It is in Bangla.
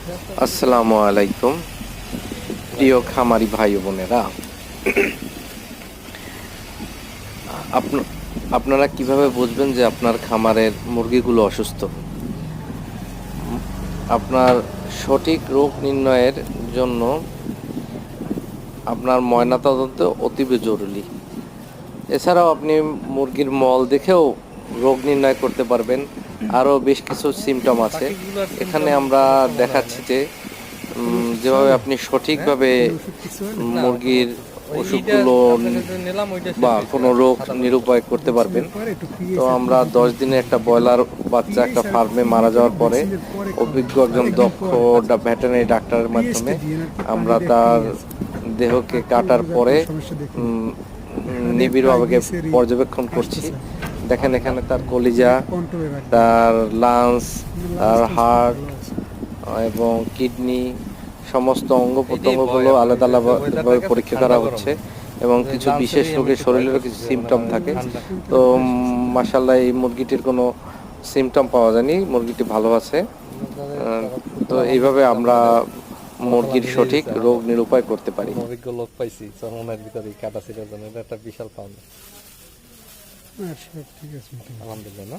আসসালামু আলাইকুম প্রিয় খামারি ভাই ও বোনেরা, আপনারা কিভাবে বুঝবেন যে আপনার খামারের মুরগিগুলো অসুস্থ? আপনার সঠিক রোগ নির্ণয়ের জন্য আপনার ময়নাতদন্ত অতীব জরুরি। এছাড়াও আপনি মুরগির মল দেখেও রোগ নির্ণয় করতে পারবেন। আরও বেশ কিছু সিমটম আছে এখানে আমরা দেখাচ্ছি যে যেভাবে আপনি সঠিকভাবে মুরগির ওষুধগুলো বা কোনো রোগ নিরূপায় করতে পারবেন। তো আমরা 10 দিনে একটা ব্রয়লার বাচ্চা একটা ফার্মে মারা যাওয়ার পরে অভিজ্ঞ একজন দক্ষ ভেটেরিনারি ডাক্তারের মাধ্যমে আমরা তার দেহকে কাটার পরে নিবিড়ভাবে পর্যবেক্ষণ করছি। দেখেন এখানে তার কলিজা, তার লাংস, তার হার্ট এবং কিডনি সমস্ত অঙ্গ প্রত্যঙ্গগুলো আলাদা আলাদাভাবে পরীক্ষা করা হচ্ছে এবং কিছু বিশেষ রোগের শরীরেরও কিছু সিমটম থাকে। তো মাশাআল্লাহ এই মুরগিটির কোনো সিমটম পাওয়া যায়নি, মুরগিটি ভালো আছে। তো এইভাবে আমরা মুরগির সঠিক রোগ নিরূপায় করতে পারি। অভিজ্ঞ লোক পাইছি চরমনের ভিতরে কাটা ছিটার জন্য, এটা একটা বিশাল পাওনা। ঠিক আছে, আলহামদুলিল্লাহ না।